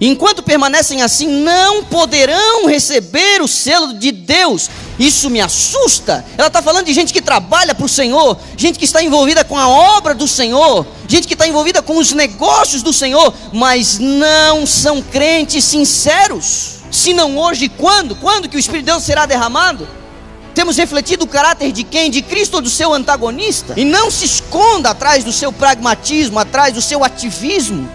Enquanto permanecem assim, não poderão receber o selo de Deus. Isso me assusta. Ela está falando de gente que trabalha para o Senhor, gente que está envolvida com a obra do Senhor, gente que está envolvida com os negócios do Senhor, mas não são crentes sinceros. Se não hoje, quando? Quando que o Espírito de Deus será derramado? Temos refletido o caráter de quem? De Cristo ou do seu antagonista? E não se esconda atrás do seu pragmatismo, atrás do seu ativismo.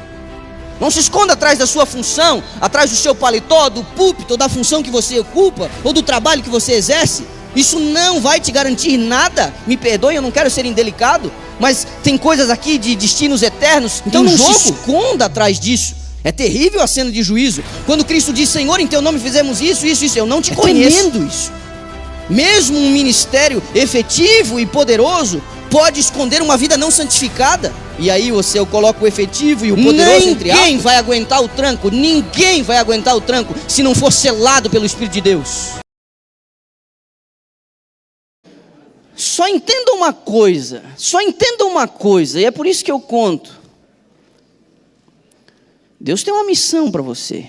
Não se esconda atrás da sua função, atrás do seu paletó, do púlpito, ou da função que você ocupa, ou do trabalho que você exerce. Isso não vai te garantir nada. Me perdoe, eu não quero ser indelicado, mas tem coisas aqui de destinos eternos. Então não se esconda atrás disso. É terrível a cena de juízo. Quando Cristo diz: Senhor, em teu nome fizemos isso, isso, isso. Eu não te conheço. Tremendo isso. Mesmo um ministério efetivo e poderoso pode esconder uma vida não santificada. E aí eu coloco o efetivo e o poderoso entre aspas. Ninguém vai aguentar o tranco. Ninguém vai aguentar o tranco se não for selado pelo Espírito de Deus. Só entenda uma coisa. E é por isso que eu conto. Deus tem uma missão para você.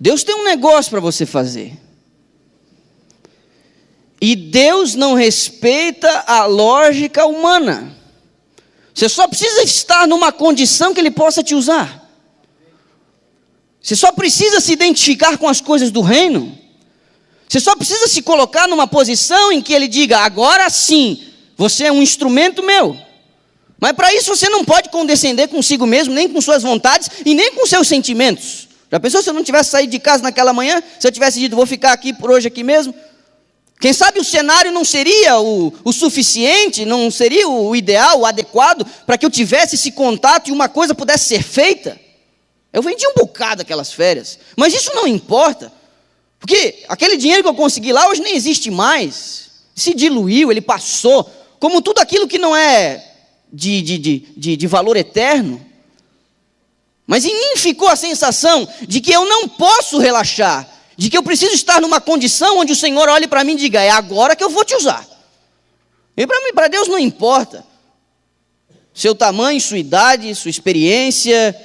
Deus tem um negócio para você fazer. E Deus não respeita a lógica humana. Você só precisa estar numa condição que Ele possa te usar. Você só precisa se identificar com as coisas do reino. Você só precisa se colocar numa posição em que Ele diga: agora sim, você é um instrumento meu. Mas para isso você não pode condescender consigo mesmo, nem com suas vontades e nem com seus sentimentos. Já pensou se eu não tivesse saído de casa naquela manhã? Se eu tivesse dito: vou ficar aqui por hoje aqui mesmo? Quem sabe o cenário não seria o suficiente, não seria o ideal, o adequado, para que eu tivesse esse contato e uma coisa pudesse ser feita. Eu vendi um bocado aquelas férias, mas isso não importa, porque aquele dinheiro que eu consegui lá hoje nem existe mais, se diluiu, ele passou, como tudo aquilo que não é de valor eterno. Mas em mim ficou a sensação de que eu não posso relaxar, de que eu preciso estar numa condição onde o Senhor olhe para mim e diga: é agora que eu vou te usar. E para Deus não importa seu tamanho, sua idade, sua experiência,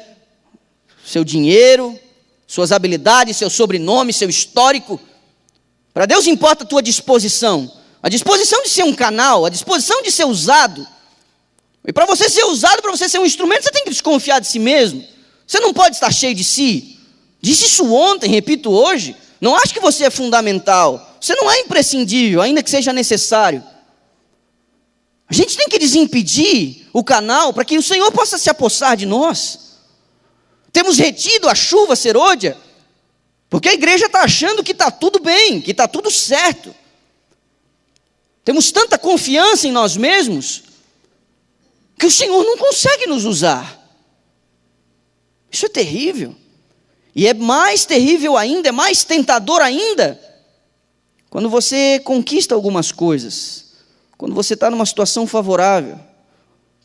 seu dinheiro, suas habilidades, seu sobrenome, seu histórico. Para Deus importa a tua disposição, a disposição de ser um canal, a disposição de ser usado. E para você ser usado, para você ser um instrumento, você tem que desconfiar de si mesmo. Você não pode estar cheio de si. Disse isso ontem, repito hoje. Não acho que você é fundamental. Você não é imprescindível, ainda que seja necessário. A gente tem que desimpedir o canal para que o Senhor possa se apossar de nós. Temos retido a chuva serôdia, porque a igreja está achando que está tudo bem, que está tudo certo. Temos tanta confiança em nós mesmos, que o Senhor não consegue nos usar. Isso é terrível. E é mais terrível ainda, é mais tentador ainda, quando você conquista algumas coisas, quando você está numa situação favorável,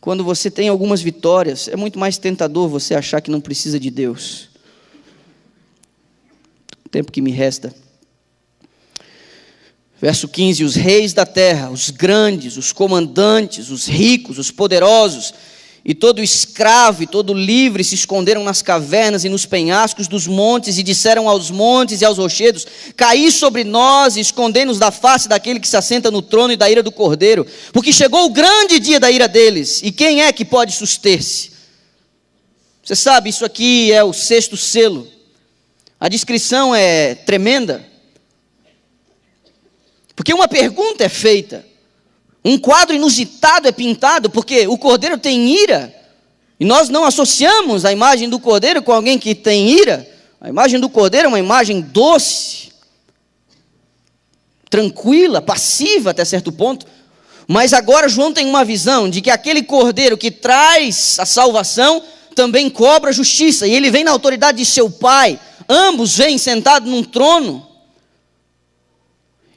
quando você tem algumas vitórias, é muito mais tentador você achar que não precisa de Deus. O tempo que me resta. Verso 15: os reis da terra, os grandes, os comandantes, os ricos, os poderosos, e todo escravo e todo livre se esconderam nas cavernas e nos penhascos dos montes, e disseram aos montes e aos rochedos: caí sobre nós e escondei-nos da face daquele que se assenta no trono e da ira do Cordeiro, porque chegou o grande dia da ira deles, e quem é que pode suster-se? Você sabe, isso aqui é o 6º selo. A descrição é tremenda, porque uma pergunta é feita. Um quadro inusitado é pintado, porque o Cordeiro tem ira, e nós não associamos a imagem do Cordeiro com alguém que tem ira. A imagem do Cordeiro é uma imagem doce, tranquila, passiva até certo ponto. Mas agora João tem uma visão de que aquele Cordeiro que traz a salvação também cobra justiça, e ele vem na autoridade de seu Pai. Ambos vêm sentados num trono.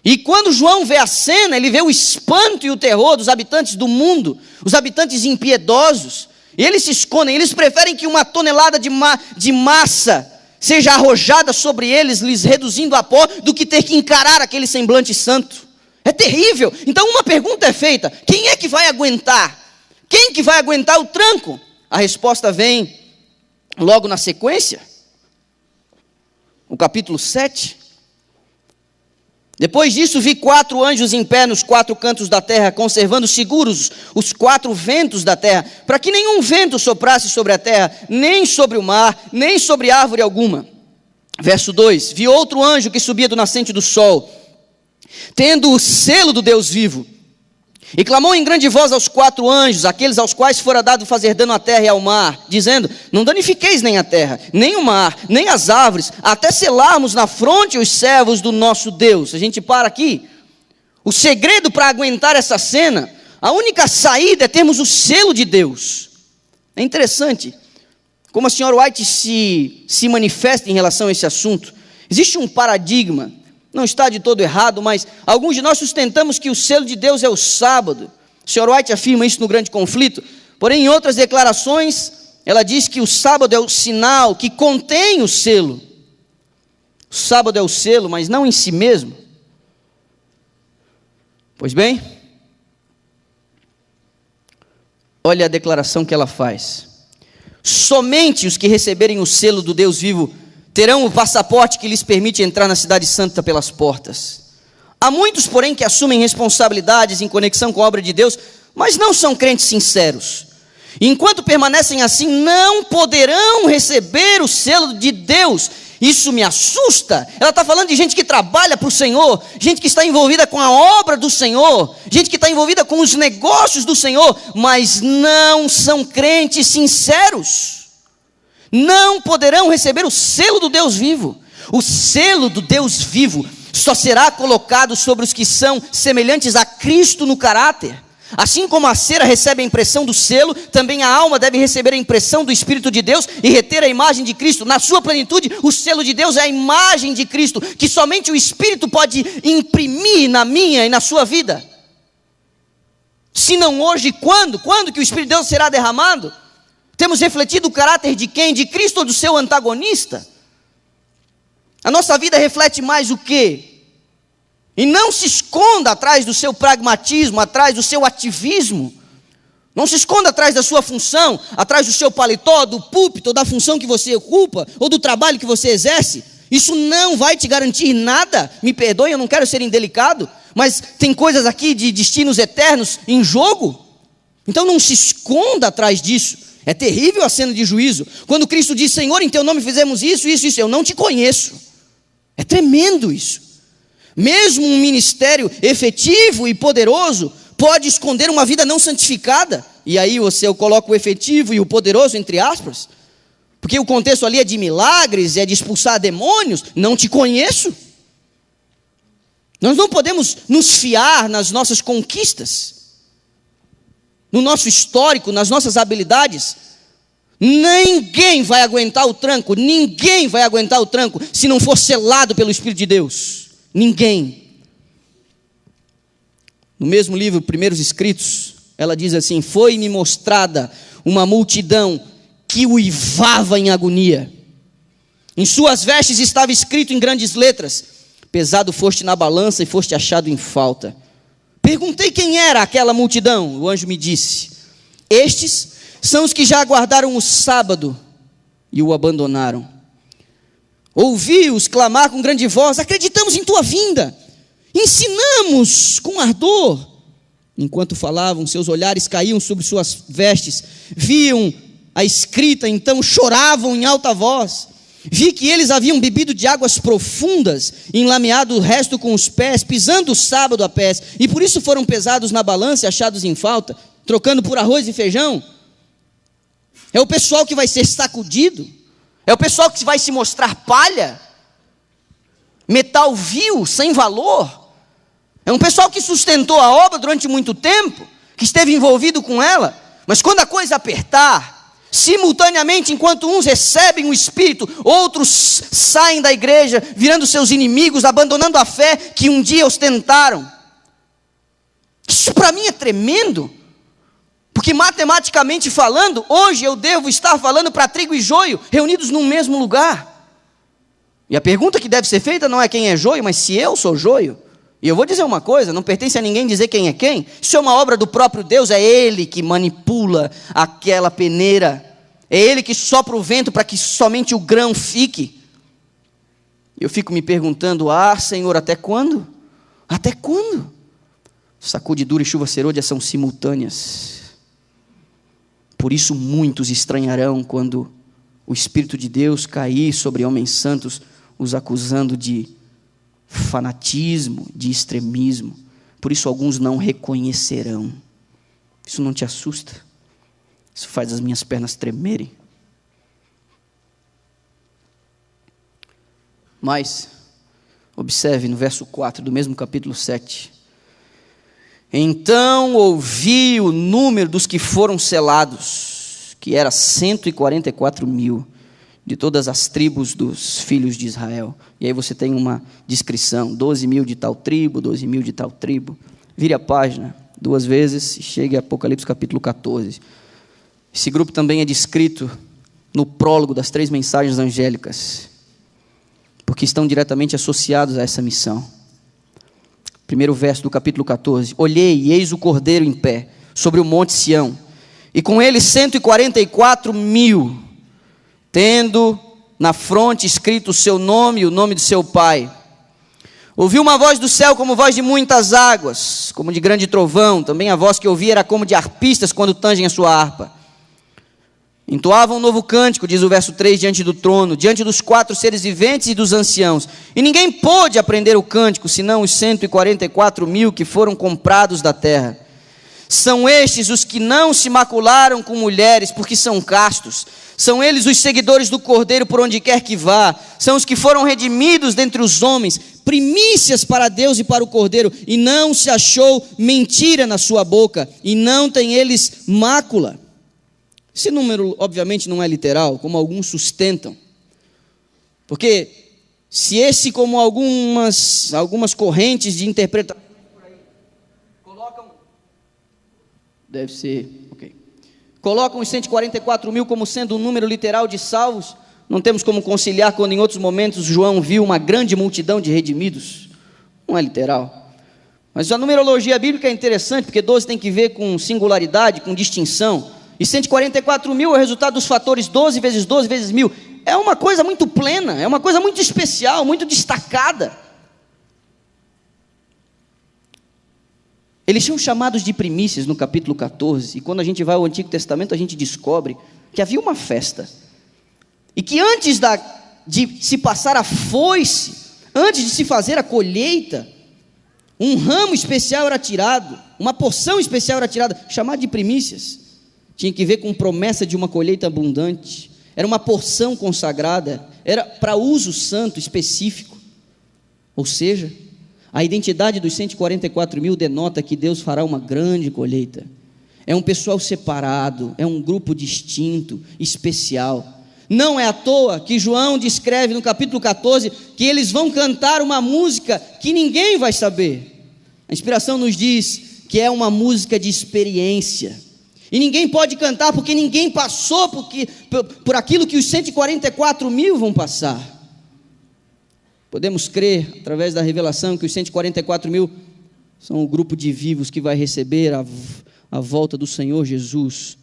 E quando João vê a cena, ele vê o espanto e o terror dos habitantes do mundo, os habitantes impiedosos, e eles se escondem, eles preferem que uma tonelada de massa seja arrojada sobre eles, lhes reduzindo a pó, do que ter que encarar aquele semblante santo. É terrível. Então uma pergunta é feita: quem é que vai aguentar? Quem que vai aguentar o tranco? A resposta vem logo na sequência, o capítulo 7. Depois disso vi 4 anjos em pé nos 4 cantos da terra, conservando seguros os 4 ventos da terra, para que nenhum vento soprasse sobre a terra, nem sobre o mar, nem sobre árvore alguma. Verso 2, vi outro anjo que subia do nascente do sol, tendo o selo do Deus vivo, e clamou em grande voz aos 4 anjos, aqueles aos quais fora dado fazer dano à terra e ao mar, dizendo: não danifiqueis nem a terra, nem o mar, nem as árvores, até selarmos na fronte os servos do nosso Deus. A gente para aqui. O segredo para aguentar essa cena, a única saída é termos o selo de Deus. É interessante como a senhora White se manifesta em relação a esse assunto. Existe um paradigma, não está de todo errado, mas alguns de nós sustentamos que o selo de Deus é o sábado. A senhora White afirma isso no Grande Conflito, porém em outras declarações, ela diz que o sábado é o sinal que contém o selo. O sábado é o selo, mas não em si mesmo. Pois bem, olha a declaração que ela faz: somente os que receberem o selo do Deus vivo terão o passaporte que lhes permite entrar na cidade santa pelas portas. Há muitos, porém, que assumem responsabilidades em conexão com a obra de Deus, mas não são crentes sinceros. E enquanto permanecem assim, não poderão receber o selo de Deus. Isso me assusta. Ela está falando de gente que trabalha para o Senhor, gente que está envolvida com a obra do Senhor, gente que está envolvida com os negócios do Senhor, mas não são crentes sinceros. Não poderão receber o selo do Deus vivo. O selo do Deus vivo só será colocado sobre os que são semelhantes a Cristo no caráter. Assim como a cera recebe a impressão do selo, também a alma deve receber a impressão do Espírito de Deus e reter a imagem de Cristo. Na sua plenitude, o selo de Deus é a imagem de Cristo, que somente o Espírito pode imprimir na minha e na sua vida. Se não hoje, quando? Quando que o Espírito de Deus será derramado? Temos refletido o caráter de quem? De Cristo ou do seu antagonista? A nossa vida reflete mais o quê? E não se esconda atrás do seu pragmatismo, atrás do seu ativismo. Não se esconda atrás da sua função, atrás do seu paletó, do púlpito, ou da função que você ocupa, ou do trabalho que você exerce. Isso não vai te garantir nada. Me perdoe, eu não quero ser indelicado, mas tem coisas aqui de destinos eternos em jogo. Então não se esconda atrás disso. É terrível a cena de juízo. Quando Cristo diz: Senhor, em teu nome fizemos isso, isso, isso. Eu não te conheço. É tremendo isso. Mesmo um ministério efetivo e poderoso pode esconder uma vida não santificada. E aí eu coloco o efetivo e o poderoso entre aspas, porque o contexto ali é de milagres, é de expulsar demônios. Não te conheço. Nós não podemos nos fiar nas nossas conquistas, no nosso histórico, nas nossas habilidades. Ninguém vai aguentar o tranco, ninguém vai aguentar o tranco se não for selado pelo Espírito de Deus. Ninguém. No mesmo livro, Primeiros Escritos, ela diz assim: foi-me mostrada uma multidão que uivava em agonia. Em suas vestes estava escrito em grandes letras: pesado foste na balança e foste achado em falta. Perguntei quem era aquela multidão. O anjo me disse: estes são os que já aguardaram o sábado e o abandonaram. Ouvi-os clamar com grande voz: acreditamos em tua vinda, ensinamos com ardor. Enquanto falavam, seus olhares caíam sobre suas vestes, viam a escrita, então choravam em alta voz. Vi que eles haviam bebido de águas profundas, enlameado o resto com os pés, pisando o sábado a pés, e por isso foram pesados na balança e achados em falta, trocando por arroz e feijão. É o pessoal que vai ser sacudido, é o pessoal que vai se mostrar palha, metal vil, sem valor. É um pessoal que sustentou a obra durante muito tempo, que esteve envolvido com ela, mas quando a coisa apertar, simultaneamente, enquanto uns recebem o Espírito, outros saem da igreja, virando seus inimigos, abandonando a fé que um dia ostentaram. Isso para mim é tremendo, porque matematicamente falando, hoje eu devo estar falando para trigo e joio, reunidos num mesmo lugar. E a pergunta que deve ser feita não é quem é joio, mas se eu sou joio. E eu vou dizer uma coisa, não pertence a ninguém dizer quem é quem. Isso é uma obra do próprio Deus, é Ele que manipula aquela peneira. É Ele que sopra o vento para que somente o grão fique. Eu fico me perguntando, Senhor, até quando? Até quando? Sacudidura e chuva serôdia são simultâneas. Por isso muitos estranharão quando o Espírito de Deus cair sobre homens santos, os acusando de fanatismo, de extremismo. Por isso alguns não reconhecerão. Isso não te assusta? Isso faz as minhas pernas tremerem. Mas, observe no verso 4 do mesmo capítulo 7. Então ouvi o número dos que foram selados, que era 144.000, de todas as tribos dos filhos de Israel. E aí você tem uma descrição, 12.000 de tal tribo, 12.000 de tal tribo. Vire a página 2 vezes e chegue a Apocalipse capítulo 14. Esse grupo também é descrito no prólogo das 3 mensagens angélicas, porque estão diretamente associados a essa missão. Primeiro verso do capítulo 14. Olhei, e eis o Cordeiro em pé, sobre o monte Sião, e com ele 144.000, tendo na fronte escrito o seu nome e o nome de seu pai. Ouvi uma voz do céu como voz de muitas águas, como de grande trovão. Também a voz que ouvi era como de harpistas quando tangem a sua harpa. Entoavam um novo cântico, diz o verso 3, diante do trono, diante dos 4 seres viventes e dos anciãos. E ninguém pôde aprender o cântico, senão os 144.000 que foram comprados da terra. São estes os que não se macularam com mulheres, porque são castos. São eles os seguidores do Cordeiro por onde quer que vá. São os que foram redimidos dentre os homens, primícias para Deus e para o Cordeiro. E não se achou mentira na sua boca, e não tem eles mácula. Esse número, obviamente, não é literal, como alguns sustentam. Porque se esse, como algumas correntes de interpretação por aí, colocam os 144.000 como sendo um número literal de salvos, não temos como conciliar quando em outros momentos João viu uma grande multidão de redimidos. Não é literal. Mas a numerologia bíblica é interessante, porque 12 tem que ver com singularidade, com distinção. E 144.000 é o resultado dos fatores 12 vezes 12 vezes 1.000. É uma coisa muito plena, é uma coisa muito especial, muito destacada. Eles são chamados de primícias no capítulo 14. E quando a gente vai ao Antigo Testamento, a gente descobre que havia uma festa. E que antes de se passar a foice, antes de se fazer a colheita, um ramo especial era tirado, uma porção especial era tirada, chamada de primícias. Tinha que ver com promessa de uma colheita abundante. Era uma porção consagrada, era para uso santo específico. Ou seja, a identidade dos 144.000 denota que Deus fará uma grande colheita. É um pessoal separado, é um grupo distinto, especial. Não é à toa que João descreve no capítulo 14 que eles vão cantar uma música que ninguém vai saber. A inspiração nos diz que é uma música de experiência. E ninguém pode cantar porque ninguém passou por aquilo que os 144.000 vão passar. Podemos crer, através da revelação, que os 144.000 são o grupo de vivos que vai receber a volta do Senhor Jesus.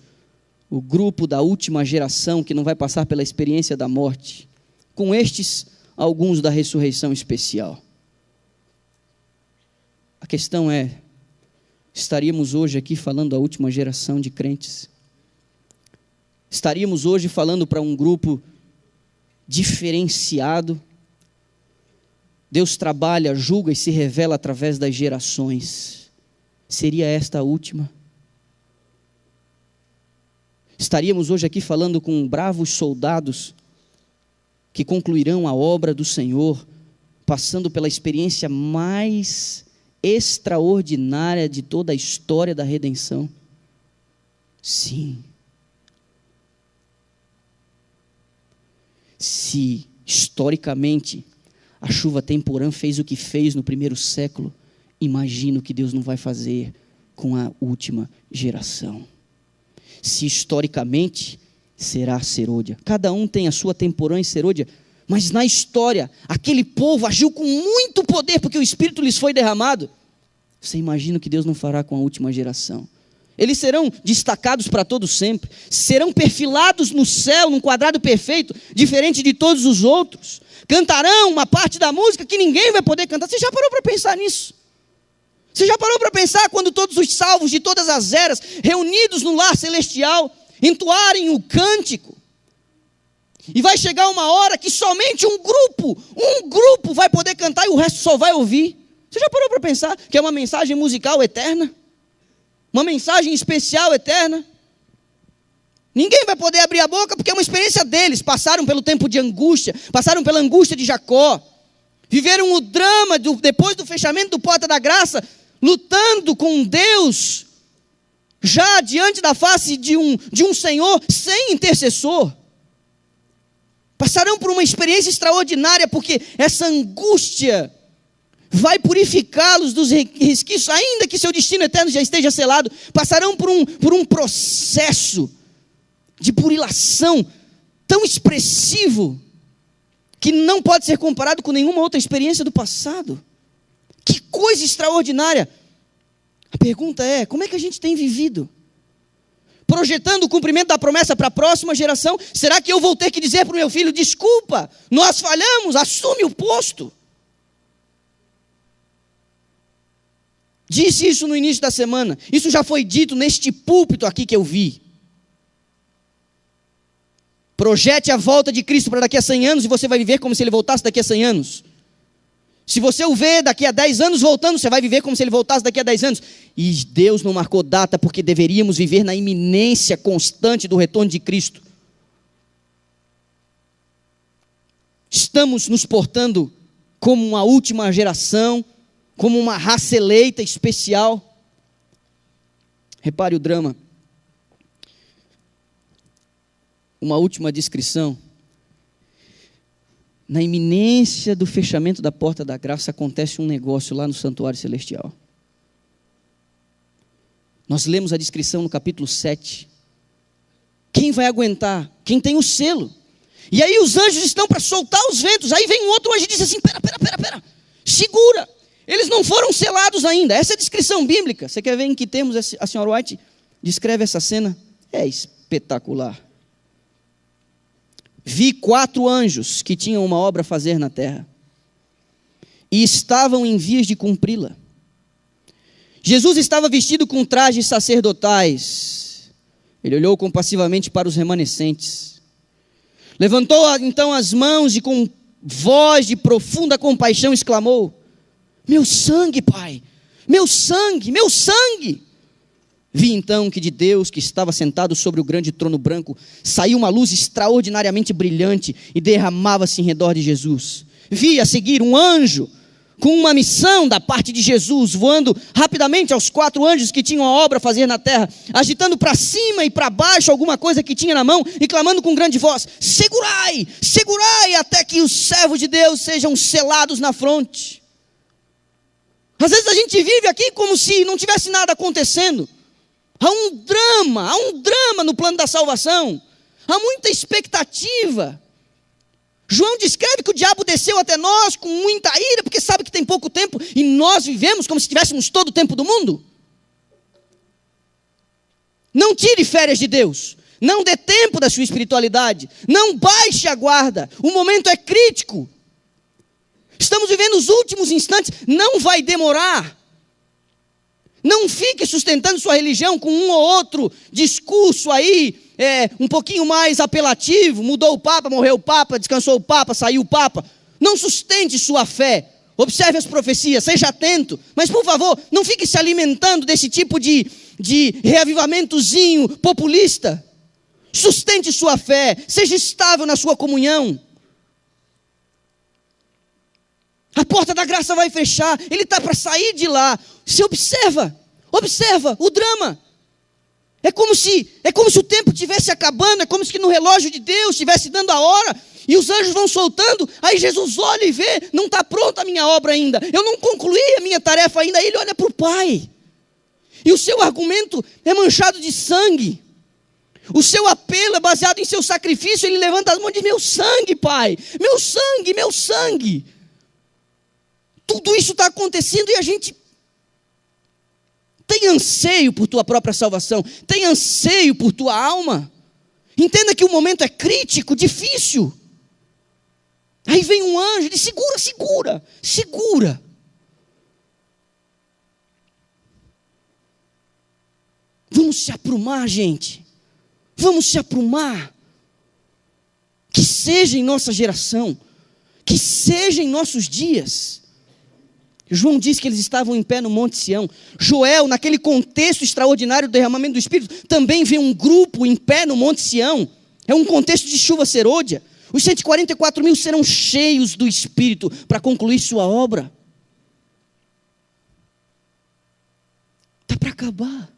O grupo da última geração que não vai passar pela experiência da morte. Com estes, alguns da ressurreição especial. A questão é, estaríamos hoje aqui falando da última geração de crentes? Estaríamos hoje falando para um grupo diferenciado? Deus trabalha, julga e se revela através das gerações. Seria esta a última? Estaríamos hoje aqui falando com bravos soldados que concluirão a obra do Senhor, passando pela experiência mais extraordinária de toda a história da redenção? Sim. Se historicamente a chuva temporã fez o que fez no primeiro século, imagino que Deus não vai fazer com a última geração. Se historicamente será serôdia, cada um tem a sua temporã e serôdia, mas na história, aquele povo agiu com muito poder, porque o Espírito lhes foi derramado. Você imagina o que Deus não fará com a última geração? Eles serão destacados para todo sempre. Serão perfilados no céu, num quadrado perfeito, diferente de todos os outros. Cantarão uma parte da música que ninguém vai poder cantar. Você já parou para pensar nisso? Você já parou para pensar quando todos os salvos de todas as eras, reunidos no lar celestial, entoarem o cântico? E vai chegar uma hora que somente um grupo vai poder cantar e o resto só vai ouvir. Você já parou para pensar que é uma mensagem musical eterna? Uma mensagem especial eterna? Ninguém vai poder abrir a boca porque é uma experiência deles. Passaram pelo tempo de angústia, passaram pela angústia de Jacó, viveram o drama depois do fechamento do Porta da Graça, lutando com Deus, já diante da face de um Senhor sem intercessor. Passarão por uma experiência extraordinária, porque essa angústia vai purificá-los dos resquícios, ainda que seu destino eterno já esteja selado. Passarão por um processo de burilação tão expressivo, que não pode ser comparado com nenhuma outra experiência do passado. Que coisa extraordinária! A pergunta é, como é que a gente tem vivido? Projetando o cumprimento da promessa para a próxima geração? Será que eu vou ter que dizer para o meu filho, desculpa, nós falhamos, assume o posto? Disse isso no início da semana. Isso já foi dito neste púlpito aqui que eu vi. Projete a volta de Cristo para daqui a 100 anos e você vai viver como se ele voltasse daqui a 100 anos. Se você o vê daqui a 10 anos voltando, você vai viver como se ele voltasse daqui a 10 anos. E Deus não marcou data porque deveríamos viver na iminência constante do retorno de Cristo. Estamos nos portando como uma última geração, como uma raça eleita especial. Repare o drama. Uma última descrição. Na iminência do fechamento da Porta da Graça, acontece um negócio lá no santuário celestial. Nós lemos a descrição no capítulo 7. Quem vai aguentar? Quem tem o selo. E aí os anjos estão para soltar os ventos. Aí vem um outro anjo e diz assim, pera, segura. Eles não foram selados ainda. Essa é a descrição bíblica. Você quer ver em que termos a senhora White descreve essa cena? É espetacular. Vi 4 anjos que tinham uma obra a fazer na terra, e estavam em vias de cumpri-la. Jesus estava vestido com trajes sacerdotais. Ele olhou compassivamente para os remanescentes. Levantou então as mãos e com voz de profunda compaixão exclamou: meu sangue, Pai, meu sangue, meu sangue. Vi então que de Deus, que estava sentado sobre o grande trono branco, saiu uma luz extraordinariamente brilhante e derramava-se em redor de Jesus. Vi a seguir um anjo com uma missão da parte de Jesus, voando rapidamente aos 4 anjos que tinham a obra a fazer na terra, agitando para cima e para baixo alguma coisa que tinha na mão e clamando com grande voz: segurai, segurai até que os servos de Deus sejam selados na fronte. Às vezes a gente vive aqui como se não tivesse nada acontecendo. Há um drama no plano da salvação. Há muita expectativa. João descreve que o diabo desceu até nós com muita ira, porque sabe que tem pouco tempo, e nós vivemos como se tivéssemos todo o tempo do mundo. Não tire férias de Deus. Não dê tempo da sua espiritualidade. Não baixe a guarda. O momento é crítico. Estamos vivendo os últimos instantes. Não vai demorar. Não fique sustentando sua religião com um ou outro discurso aí, um pouquinho mais apelativo. Mudou o Papa, morreu o Papa, descansou o Papa, saiu o Papa. Não sustente sua fé. Observe as profecias, seja atento. Mas, por favor, não fique se alimentando desse tipo de reavivamentozinho populista. Sustente sua fé, seja estável na sua comunhão. A porta da graça vai fechar, ele está para sair de lá. Você observa o drama. É como se o tempo estivesse acabando, é como se no relógio de Deus estivesse dando a hora, e os anjos vão soltando, aí Jesus olha e vê, não está pronta a minha obra ainda, eu não concluí a minha tarefa ainda. Aí ele olha para o Pai, e o seu argumento é manchado de sangue, o seu apelo é baseado em seu sacrifício. Ele levanta as mãos e diz: meu sangue, Pai, meu sangue, meu sangue. Tudo isso está acontecendo e a gente Tem anseio por tua própria salvação. Tem anseio por tua alma. Entenda que o momento é crítico, difícil. Aí vem um anjo e diz: segura, segura, segura. Vamos se aprumar, gente. Vamos se aprumar. Que seja em nossa geração. Que seja em nossos dias. João diz que eles estavam em pé no Monte Sião. Joel, naquele contexto extraordinário do derramamento do Espírito, também vê um grupo em pé no Monte Sião. É um contexto de chuva serôdia. Os 144 mil serão cheios do Espírito para concluir sua obra. Está para acabar.